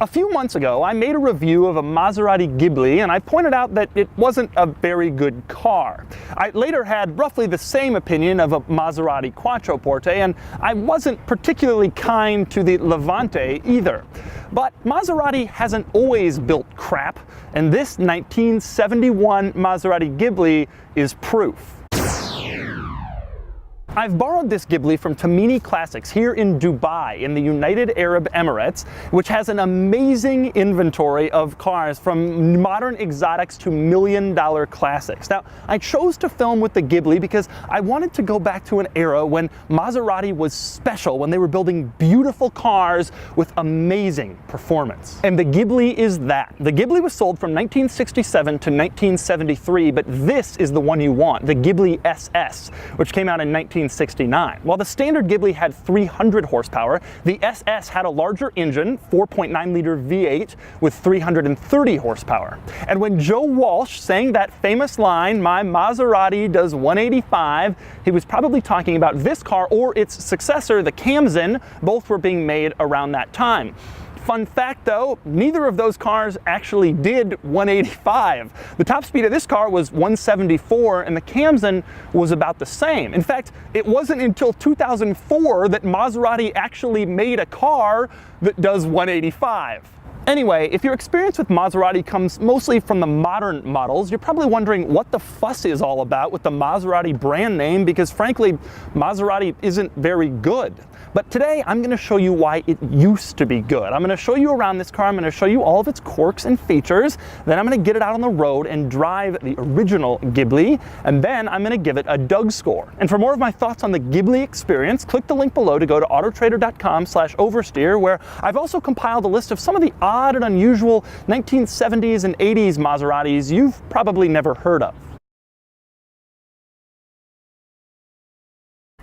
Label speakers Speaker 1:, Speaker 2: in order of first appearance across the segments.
Speaker 1: A few months ago, I made a review of a Maserati Ghibli, and I pointed out that it wasn't a very good car. I later had roughly the same opinion of a Maserati Quattroporte, and I wasn't particularly kind to the Levante either. But Maserati hasn't always built crap, and this 1971 Maserati Ghibli is proof. I've borrowed this Ghibli from Tamini Classics here in Dubai in the United Arab Emirates, which has an amazing inventory of cars from modern exotics to million-dollar classics. Now, I chose to film with the Ghibli because I wanted to go back to an era when Maserati was special, when they were building beautiful cars with amazing performance. And the Ghibli is that. The Ghibli was sold from 1967 to 1973, but this is the one you want, the Ghibli SS, which came out in 1969. While the standard Ghibli had 300 horsepower, the SS had a larger engine, 4.9-liter V8 with 330 horsepower. And when Joe Walsh sang that famous line, "My Maserati does 185, he was probably talking about this car or its successor, the Camzen. Both were being made around that time. Fun fact though, neither of those cars actually did 185. The top speed of this car was 174 and the Camzen was about the same. In fact, it wasn't until 2004 that Maserati actually made a car that does 185. Anyway, if your experience with Maserati comes mostly from the modern models, you're probably wondering what the fuss is all about with the Maserati brand name, because frankly, Maserati isn't very good. But today, I'm going to show you why it used to be good. I'm going to show you around this car, I'm going to show you all of its quirks and features, then I'm going to get it out on the road and drive the original Ghibli, and then I'm going to give it a Doug score. And for more of my thoughts on the Ghibli experience, click the link below to go to autotrader.com/oversteer, where I've also compiled a list of some of the odd and unusual 1970s and 80s Maseratis you've probably never heard of.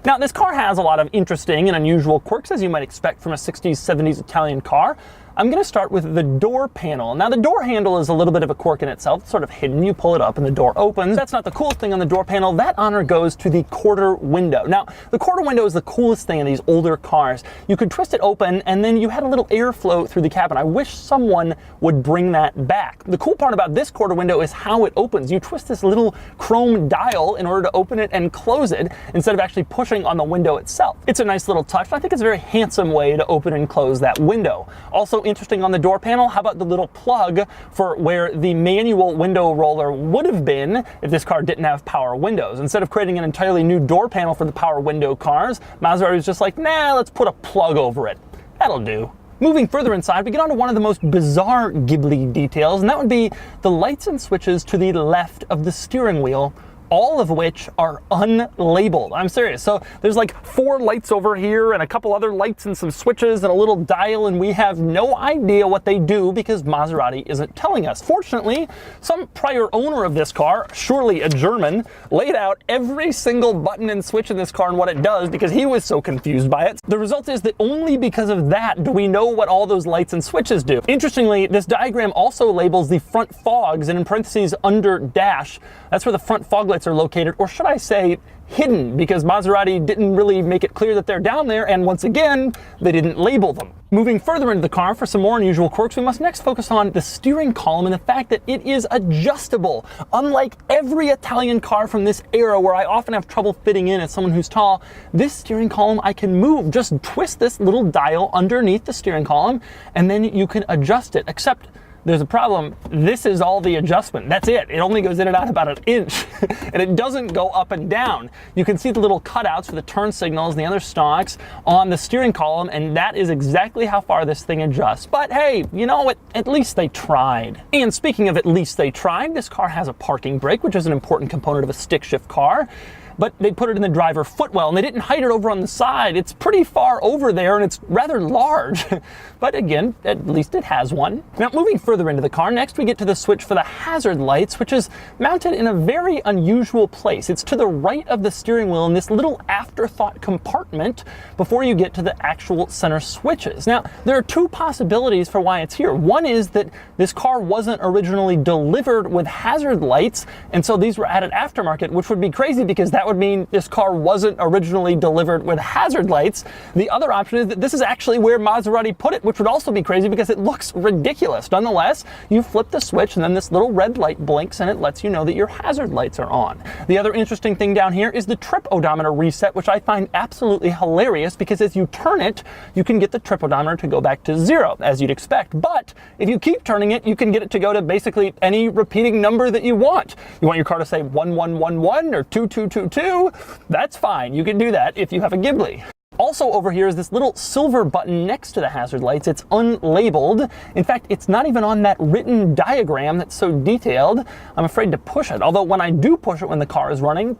Speaker 1: Now, this car has a lot of interesting and unusual quirks, as you might expect from a 60s, 70s Italian car. I'm going to start with the door panel. Now, the door handle is a little bit of a quirk in itself. It's sort of hidden. You pull it up and the door opens. That's not the coolest thing on the door panel. That honor goes to the quarter window. Now, the quarter window is the coolest thing in these older cars. You could twist it open and then you had a little airflow through the cabin. I wish someone would bring that back. The cool part about this quarter window is how it opens. You twist this little chrome dial in order to open it and close it instead of actually pushing on the window itself. It's a nice little touch. I think it's a very handsome way to open and close that window. Also interesting on the door panel, how about the little plug for where the manual window roller would have been if this car didn't have power windows? Instead of creating an entirely new door panel for the power window cars, Maserati was just like, nah, let's put a plug over it. That'll do. Moving further inside, we get onto one of the most bizarre Ghibli details, and that would be the lights and switches to the left of the steering wheel, all of which are unlabeled. I'm serious. So there's like 4 lights over here and a couple other lights and some switches and a little dial, and we have no idea what they do because Maserati isn't telling us. Fortunately, some prior owner of this car, surely a German, laid out every single button and switch in this car and what it does because he was so confused by it. The result is that only because of that do we know what all those lights and switches do. Interestingly, this diagram also labels the front fogs, and in parentheses under dash, that's where the front fog lights are located, or should I say hidden, because Maserati didn't really make it clear that they're down there, and once again, they didn't label them. Moving further into the car for some more unusual quirks, we must next focus on the steering column and the fact that it is adjustable. Unlike every Italian car from this era where I often have trouble fitting in as someone who's tall, this steering column I can move. Just twist this little dial underneath the steering column and then you can adjust it, except there's a problem. This is all the adjustment. That's it. It only goes in and out about an inch and it doesn't go up and down. You can see the little cutouts for the turn signals and the other stalks on the steering column, and that is exactly how far this thing adjusts. But hey, you know what? At least they tried. And speaking of at least they tried, this car has a parking brake, which is an important component of a stick shift car. But they put it in the driver footwell and they didn't hide it over on the side. It's pretty far over there and it's rather large. But again, at least it has one. Now, moving further into the car, next we get to the switch for the hazard lights, which is mounted in a very unusual place. It's to the right of the steering wheel in this little afterthought compartment before you get to the actual center switches. Now, there are 2 possibilities for why it's here. One is that this car wasn't originally delivered with hazard lights, and so these were added aftermarket, which would be crazy because that That would mean this car wasn't originally delivered with hazard lights. The other option is that this is actually where Maserati put it, which would also be crazy because it looks ridiculous. Nonetheless, you flip the switch and then this little red light blinks and it lets you know that your hazard lights are on. The other interesting thing down here is the trip odometer reset, which I find absolutely hilarious because as you turn it, you can get the trip odometer to go back to 0, as you'd expect. But if you keep turning it, you can get it to go to basically any repeating number that you want. You want your car to say 1111 or 2222? That's fine. You can do that if you have a Ghibli. Also over here is this little silver button next to the hazard lights. It's unlabeled. In fact, it's not even on that written diagram that's so detailed. I'm afraid to push it. Although when I do push it when the car is running,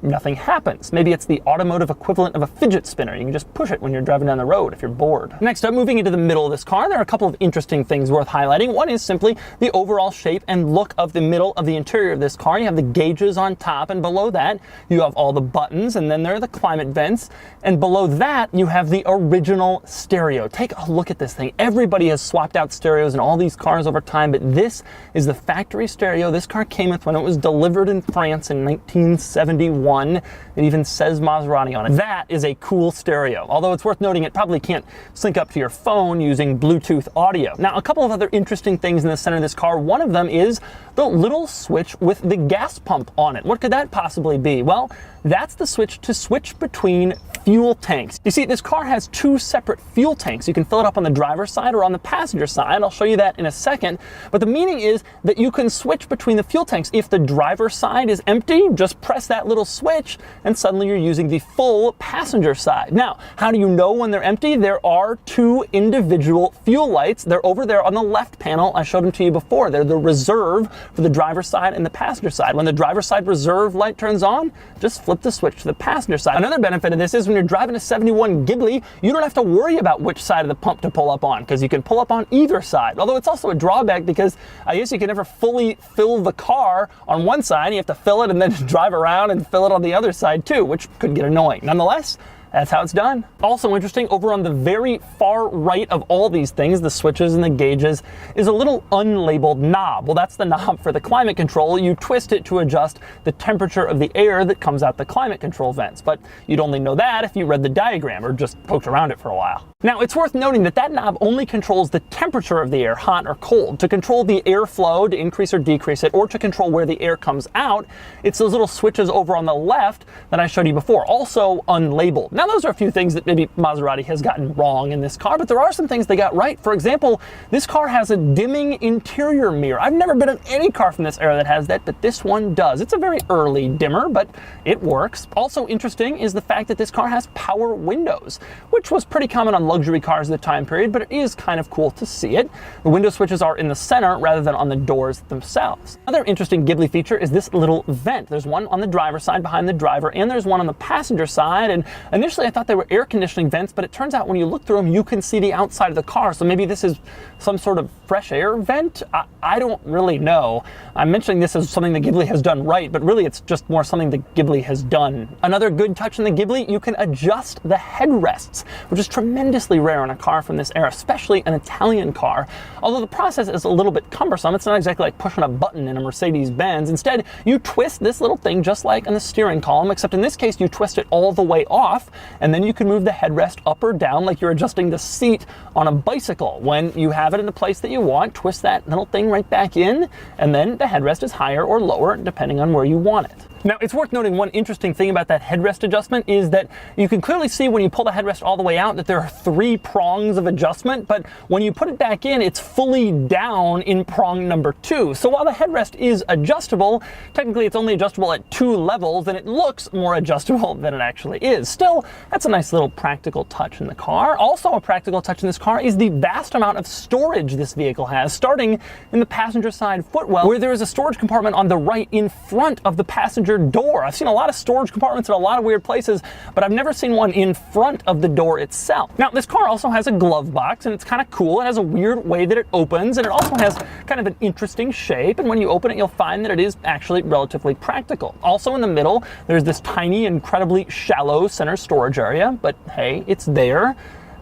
Speaker 1: nothing happens. Maybe it's the automotive equivalent of a fidget spinner. You can just push it when you're driving down the road if you're bored. Next up, moving into the middle of this car, there are a couple of interesting things worth highlighting. One is simply the overall shape and look of the middle of the interior of this car. You have the gauges on top, and below that you have all the buttons, and then there are the climate vents, and below that you have the original stereo. Take a look at this thing. Everybody has swapped out stereos in all these cars over time, but this is the factory stereo this car came with when it was delivered in France in 1971. It even says Maserati on it. That is a cool stereo. Although it's worth noting it probably can't sync up to your phone using Bluetooth audio. Now, a couple of other interesting things in the center of this car. One of them is the little switch with the gas pump on it. What could that possibly be? Well, that's the switch to switch between fuel tanks. You see, this car has two separate fuel tanks. You can fill it up on the driver's side or on the passenger side. I'll show you that in a second. But the meaning is that you can switch between the fuel tanks. If the driver's side is empty, just press that little switch and suddenly you're using the full passenger side. Now, how do you know when they're empty? There are two individual fuel lights. They're over there on the left panel. I showed them to you before. They're the reserve for the driver's side and the passenger side. When the driver's side reserve light turns on, just flip the switch to the passenger side. Another benefit of this is when you're driving a 71 Ghibli, you don't have to worry about which side of the pump to pull up on because you can pull up on either side. Although it's also a drawback because I guess you can never fully fill the car on one side. You have to fill it and then drive around and fill it on the other side too, which could get annoying. Nonetheless, that's how it's done. Also interesting, over on the very far right of all these things, the switches and the gauges, is a little unlabeled knob. Well, that's the knob for the climate control. You twist it to adjust the temperature of the air that comes out the climate control vents. But you'd only know that if you read the diagram or just poked around it for a while. Now, it's worth noting that that knob only controls the temperature of the air, hot or cold. To control the airflow, to increase or decrease it, or to control where the air comes out, it's those little switches over on the left that I showed you before, also unlabeled. Now, those are a few things that maybe Maserati has gotten wrong in this car, but there are some things they got right. For example, this car has a dimming interior mirror. I've never been in any car from this era that has that, but this one does. It's a very early dimmer, but it works. Also interesting is the fact that this car has power windows, which was pretty common on luxury cars at the time period, but it is kind of cool to see it. The window switches are in the center rather than on the doors themselves. Another interesting Ghibli feature is this little vent. There's one on the driver's side behind the driver, and there's one on the passenger side, and initially I thought they were air conditioning vents, but it turns out when you look through them, you can see the outside of the car. So maybe this is some sort of fresh air vent? I don't really know. I'm mentioning this as something the Ghibli has done right, but really it's just more something the Ghibli has done. Another good touch in the Ghibli, you can adjust the headrests, which is tremendously rare in a car from this era, especially an Italian car. Although the process is a little bit cumbersome, it's not exactly like pushing a button in a Mercedes-Benz. Instead, you twist this little thing just like on the steering column, except in this case, you twist it all the way off, and then you can move the headrest up or down like you're adjusting the seat on a bicycle. When you have it in the place that you want, twist that little thing right back in, and then the headrest is higher or lower depending on where you want it. Now, it's worth noting one interesting thing about that headrest adjustment is that you can clearly see when you pull the headrest all the way out that there are 3 prongs of adjustment, but when you put it back in, it's fully down in prong number 2. So while the headrest is adjustable, technically it's only adjustable at 2 levels, and it looks more adjustable than it actually is. Still, that's a nice little practical touch in the car. Also a practical touch in this car is the vast amount of storage this vehicle has, starting in the passenger side footwell, where there is a storage compartment on the right in front of the passenger door. I've seen a lot of storage compartments in a lot of weird places, but I've never seen one in front of the door itself. Now, this car also has a glove box, and it's kind of cool. It has a weird way that it opens, and it also has kind of an interesting shape, and when you open it, you'll find that it is actually relatively practical. Also in the middle, there's this tiny, incredibly shallow center storage area, but hey, it's there.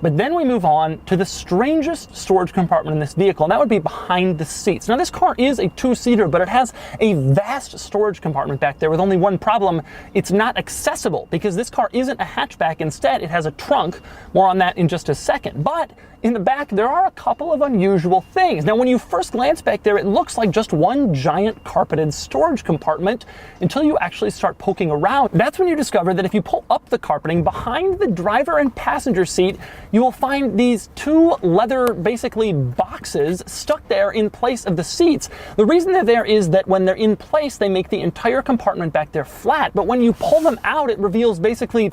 Speaker 1: But then we move on to the strangest storage compartment in this vehicle, and that would be behind the seats. Now this car is a two-seater, but it has a vast storage compartment back there with only one problem. It's not accessible because this car isn't a hatchback. Instead, it has a trunk. More on that in just a second. But in the back, there are a couple of unusual things. Now, when you first glance back there, it looks like just one giant carpeted storage compartment until you actually start poking around. That's when you discover that if you pull up the carpeting behind the driver and passenger seat, you will find these two leather, basically boxes stuck there in place of the seats. The reason they're there is that when they're in place, they make the entire compartment back there flat. But when you pull them out, it reveals basically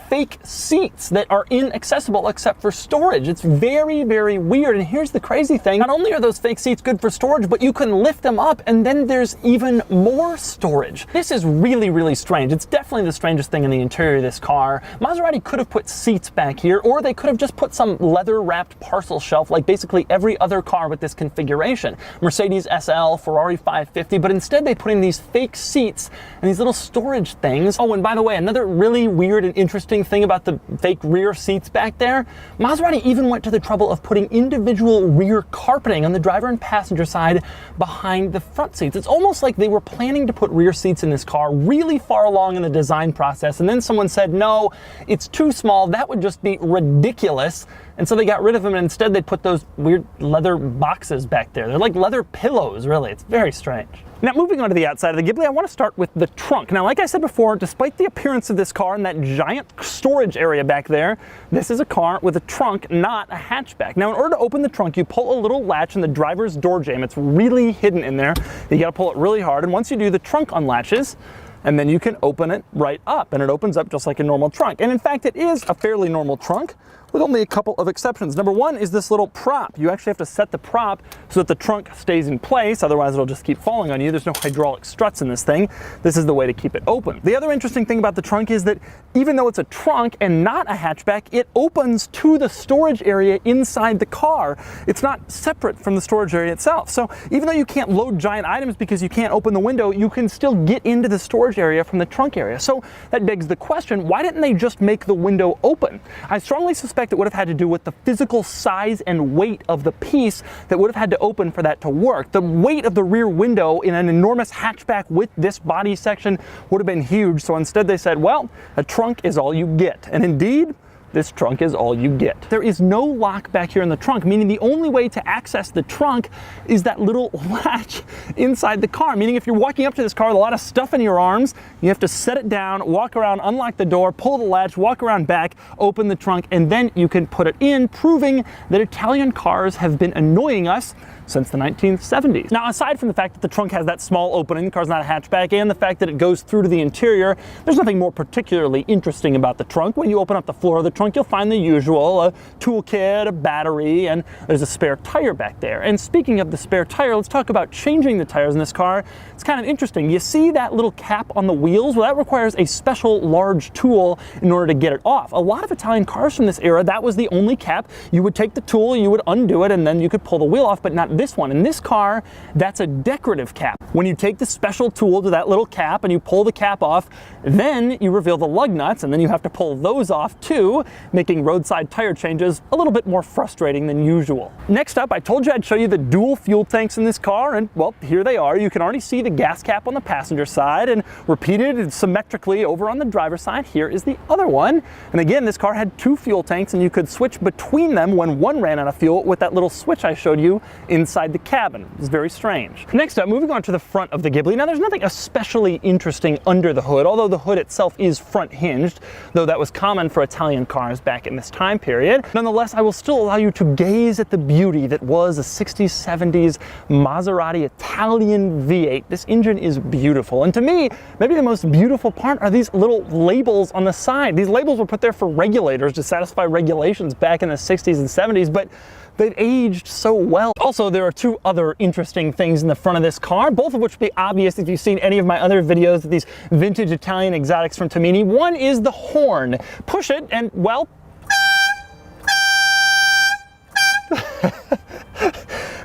Speaker 1: fake seats that are inaccessible except for storage. It's very, very weird. And here's the crazy thing. Not only are those fake seats good for storage, but you can lift them up and then there's even more storage. This is really, really strange. It's definitely the strangest thing in the interior of this car. Maserati could have put seats back here, or they could have just put some leather wrapped parcel shelf like basically every other car with this configuration. Mercedes SL, Ferrari 550, but instead they put in these fake seats and these little storage things. Oh, and by the way, another really weird and interesting thing about the fake rear seats back there, Maserati even went to the trouble of putting individual rear carpeting on the driver and passenger side behind the front seats. It's almost like they were planning to put rear seats in this car really far along in the design process, and then someone said, no, it's too small, that would just be ridiculous. And so they got rid of them, and instead they put those weird leather boxes back there. They're like leather pillows, really. It's very strange. Now, moving on to the outside of the Ghibli, I want to start with the trunk. Now, like I said before, despite the appearance of this car and that giant storage area back there, this is a car with a trunk, not a hatchback. Now, in order to open the trunk, you pull a little latch in the driver's door jamb. It's really hidden in there. You got to pull it really hard, and once you do, the trunk unlatches, and then you can open it right up, and it opens up just like a normal trunk. And in fact, it is a fairly normal trunk, with only a couple of exceptions. Number one is this little prop. You actually have to set the prop so that the trunk stays in place, otherwise it'll just keep falling on you. There's no hydraulic struts in this thing. This is the way to keep it open. The other interesting thing about the trunk is that even though it's a trunk and not a hatchback, it opens to the storage area inside the car. It's not separate from the storage area itself. So even though you can't load giant items because you can't open the window, you can still get into the storage area from the trunk area. So that begs the question, why didn't they just make the window open? I strongly suspect it would have had to do with the physical size and weight of the piece that would have had to open for that to work. The weight of the rear window in an enormous hatchback with this body section would have been huge. So instead they said, well, a trunk is all you get. And indeed, this trunk is all you get. There is no lock back here in the trunk, meaning the only way to access the trunk is that little latch inside the car, meaning if you're walking up to this car with a lot of stuff in your arms, you have to set it down, walk around, unlock the door, pull the latch, walk around back, open the trunk, and then you can put it in, proving that Italian cars have been annoying us since the 1970s. Now, aside from the fact that the trunk has that small opening, the car's not a hatchback, and the fact that it goes through to the interior, there's nothing more particularly interesting about the trunk. When you open up the floor of the trunk, you'll find the usual, a toolkit, a battery, and there's a spare tire back there. And speaking of the spare tire, let's talk about changing the tires in this car. It's kind of interesting. You see that little cap on the wheels? Well, that requires a special large tool in order to get it off. A lot of Italian cars from this era, that was the only cap. You would take the tool, you would undo it, and then you could pull the wheel off, but not this one. In this car, that's a decorative cap. When you take the special tool to that little cap and you pull the cap off, then you reveal the lug nuts, and then you have to pull those off too, making roadside tire changes a little bit more frustrating than usual. Next up, I told you I'd show you the dual fuel tanks in this car, and well, here they are. You can already see the gas cap on the passenger side, and repeated symmetrically over on the driver's side, here is the other one. And again, this car had two fuel tanks, and you could switch between them when one ran out of fuel with that little switch I showed you inside the cabin. It's very strange. Next up, moving on to the front of the Ghibli. Now, there's nothing especially interesting under the hood, although the hood itself is front hinged, though that was common for Italian cars back in this time period. Nonetheless, I will still allow you to gaze at the beauty that was a 60s, 70s Maserati Italian V8. This engine is beautiful. And to me, maybe the most beautiful part are these little labels on the side. These labels were put there for regulators to satisfy regulations back in the 60s and 70s, but they've aged so well. Also, there are two other interesting things in the front of this car, both of which will be obvious if you've seen any of my other videos of these vintage Italian exotics from Tamini. One is the horn. Push it and, well,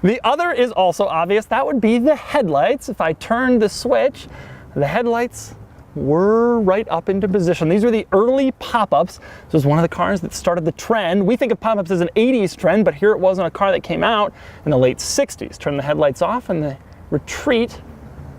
Speaker 1: the other is also obvious. That would be the headlights. If I turn the switch, the headlights we're right up into position. These are the early pop-ups. This was one of the cars that started the trend. We think of pop-ups as an 80s trend, but here it was on a car that came out in the late 60s. Turn the headlights off and they retreat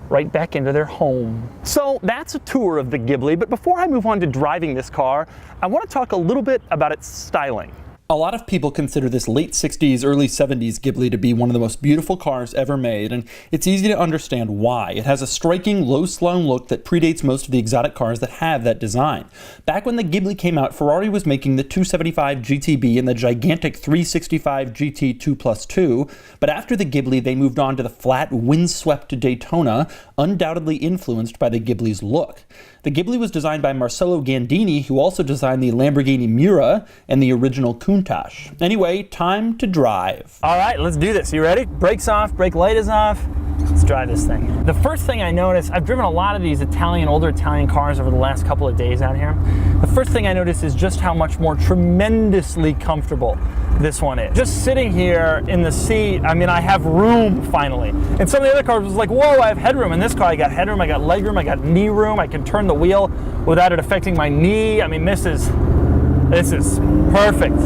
Speaker 1: right back into their home. So that's a tour of the Ghibli, but before I move on to driving this car, I want to talk a little bit about its styling. A lot of people consider this late 60s, early 70s Ghibli to be one of the most beautiful cars ever made, and it's easy to understand why. It has a striking, low-slung look that predates most of the exotic cars that have that design. Back when the Ghibli came out, Ferrari was making the 275 GTB and the gigantic 365 GT 2+2, but after the Ghibli, they moved on to the flat, windswept Daytona, undoubtedly influenced by the Ghibli's look. The Ghibli was designed by Marcello Gandini, who also designed the Lamborghini Miura and the original Countach. Anyway, time to drive. All right, let's do this. You ready? Brakes off, brake light is off. Let's drive this thing. The first thing I noticed, I've driven a lot of these older Italian cars over the last couple of days out here. The first thing I noticed is just how much more tremendously comfortable this one is. Just sitting here in the seat, I mean, I have room finally. And some of the other cars was like, whoa, I have headroom. In this car, I got headroom, I got legroom, I got knee room. I can turn the wheel without it affecting my knee. I mean, this is perfect.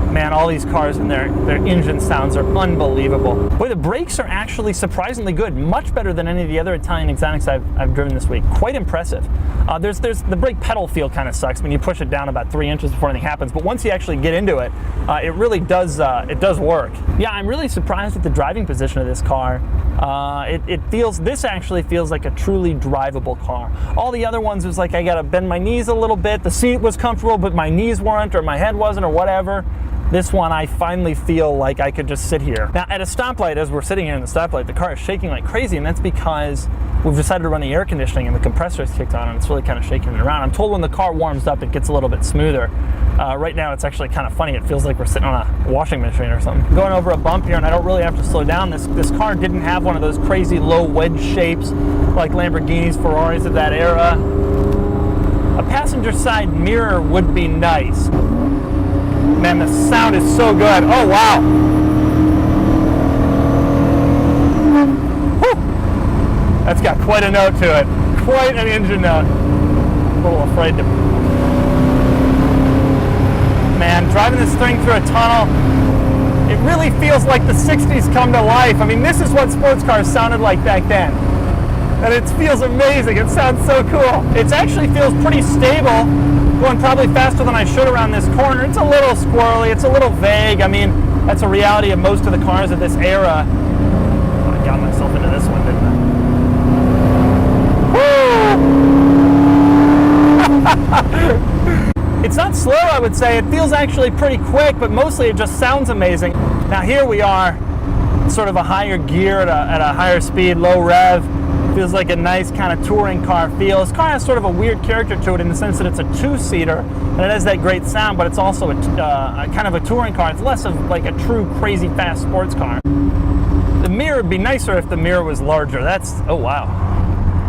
Speaker 1: Man, all these cars and their engine sounds are unbelievable. Boy, the brakes are actually surprisingly good, much better than any of the other Italian exotics I've driven this week. Quite impressive. There's the brake pedal feel kind of sucks when you push it down about 3 inches before anything happens, but once you actually get into it, it really does work. Yeah, I'm really surprised at the driving position of this car. This actually feels like a truly drivable car. All the other ones was like I gotta bend my knees a little bit. The seat was comfortable, but my knees weren't, or my head wasn't, or whatever. This one, I finally feel like I could just sit here. Now, at a stoplight, as we're sitting here in the stoplight, the car is shaking like crazy, and that's because we've decided to run the air conditioning and the compressor is kicked on, and it's really kind of shaking it around. I'm told when the car warms up, it gets a little bit smoother. Right now, it's actually kind of funny. It feels like we're sitting on a washing machine or something. Going over a bump here, and I don't really have to slow down. This car didn't have one of those crazy low wedge shapes like Lamborghinis, Ferraris of that era. A passenger side mirror would be nice. Man, the sound is so good. Oh, wow. Whew. That's got quite a note to it. Quite an engine note. I'm a little afraid to... Man, driving this thing through a tunnel, it really feels like the 60s come to life. I mean, this is what sports cars sounded like back then. And it feels amazing. It sounds so cool. It actually feels pretty stable. Going probably faster than I should around this corner. It's a little squirrely, it's a little vague. I mean, that's a reality of most of the cars of this era. Oh, I got myself into this one, didn't I? Woo! It's not slow, I would say. It feels actually pretty quick, but mostly it just sounds amazing. Now here we are, sort of a higher gear at a higher speed, low rev. Feels like a nice kind of touring car feel. This car has sort of a weird character to it in the sense that it's a two-seater and it has that great sound, but it's also a kind of a touring car. It's less of like a true crazy fast sports car. The mirror would be nicer if the mirror was larger. Oh wow.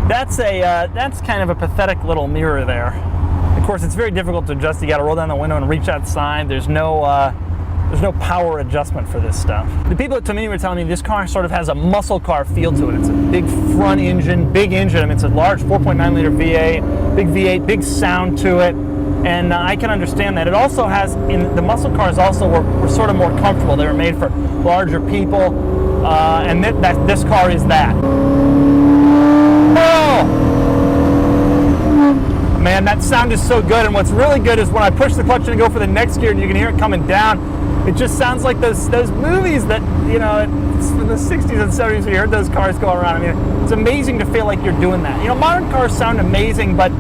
Speaker 1: That's kind of a pathetic little mirror there. Of course, it's very difficult to adjust. You got to roll down the window and reach outside. There's no power adjustment for this stuff. The people at Tomini were telling me this car sort of has a muscle car feel to it. It's a big front engine, big engine. I mean, it's a large 4.9 liter V8, big V8, big sound to it. And I can understand that. It also has, the muscle cars also were sort of more comfortable. They were made for larger people. And this car is that. Oh! Man, that sound is so good. And what's really good is when I push the clutch and go for the next gear and you can hear it coming down. It just sounds like those movies that, you know, in the 60s and 70s we heard those cars go around. I mean, it's amazing to feel like you're doing that. You know, modern cars sound amazing, but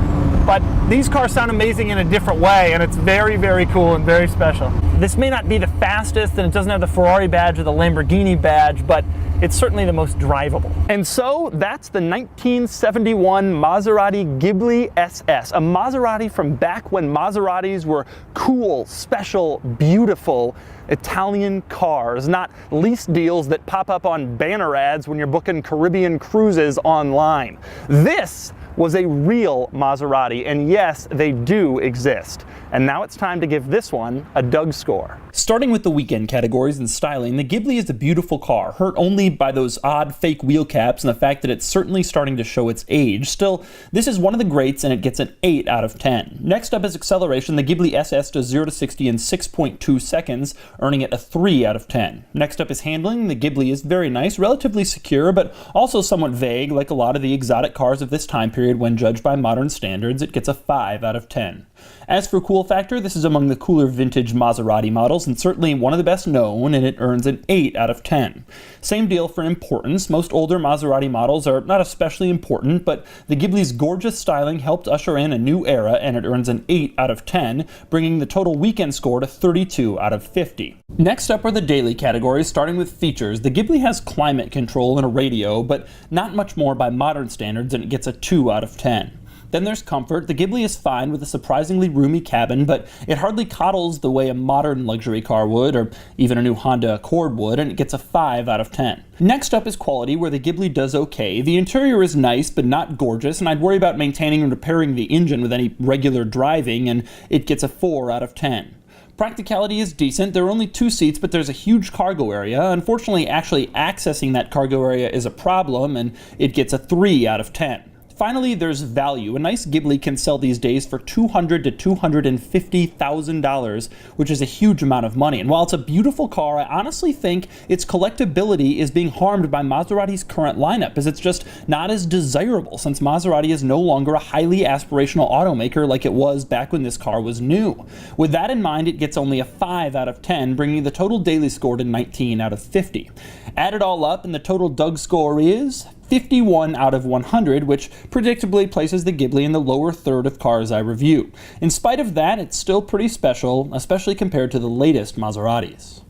Speaker 1: these cars sound amazing in a different way, and it's very, very cool and very special. This may not be the fastest, and it doesn't have the Ferrari badge or the Lamborghini badge, but it's certainly the most drivable. And so that's the 1971 Maserati Ghibli SS, a Maserati from back when Maseratis were cool, special, beautiful Italian cars, not lease deals that pop up on banner ads when you're booking Caribbean cruises online. This was a real Maserati, and yes, they do exist. And now it's time to give this one a Doug score. Starting with the weekend categories and styling, the Ghibli is a beautiful car, hurt only by those odd fake wheel caps and the fact that it's certainly starting to show its age. Still, this is one of the greats and it gets an 8 out of 10. Next up is acceleration. The Ghibli SS does 0 to 60 in 6.2 seconds, earning it a 3 out of 10. Next up is handling. The Ghibli is very nice, relatively secure, but also somewhat vague, like a lot of the exotic cars of this time period when judged by modern standards. It gets a 5 out of 10. As for cool factor, this is among the cooler vintage Maserati models and certainly one of the best known, and it earns an 8 out of 10. Same deal for importance. Most older Maserati models are not especially important, but the Ghibli's gorgeous styling helped usher in a new era, and it earns an 8 out of 10, bringing the total weekend score to 32 out of 50. Next up are the daily categories, starting with features. The Ghibli has climate control and a radio, but not much more by modern standards, and it gets a 2 out of 10. Then there's comfort. The Ghibli is fine with a surprisingly roomy cabin, but it hardly coddles the way a modern luxury car would, or even a new Honda Accord would, and it gets a 5 out of 10. Next up is quality, where the Ghibli does okay. The interior is nice, but not gorgeous, and I'd worry about maintaining and repairing the engine with any regular driving, and it gets a 4 out of 10. Practicality is decent. There are only 2 seats, but there's a huge cargo area. Unfortunately, actually accessing that cargo area is a problem, and it gets a 3 out of 10. Finally, there's value. A nice Ghibli can sell these days for $200,000 to $250,000, which is a huge amount of money. And while it's a beautiful car, I honestly think its collectability is being harmed by Maserati's current lineup, as it's just not as desirable since Maserati is no longer a highly aspirational automaker like it was back when this car was new. With that in mind, it gets only a 5 out of 10, bringing the total daily score to 19 out of 50. Add it all up, and the total Doug score is 51 out of 100, which predictably places the Ghibli in the lower third of cars I review. In spite of that, it's still pretty special, especially compared to the latest Maseratis.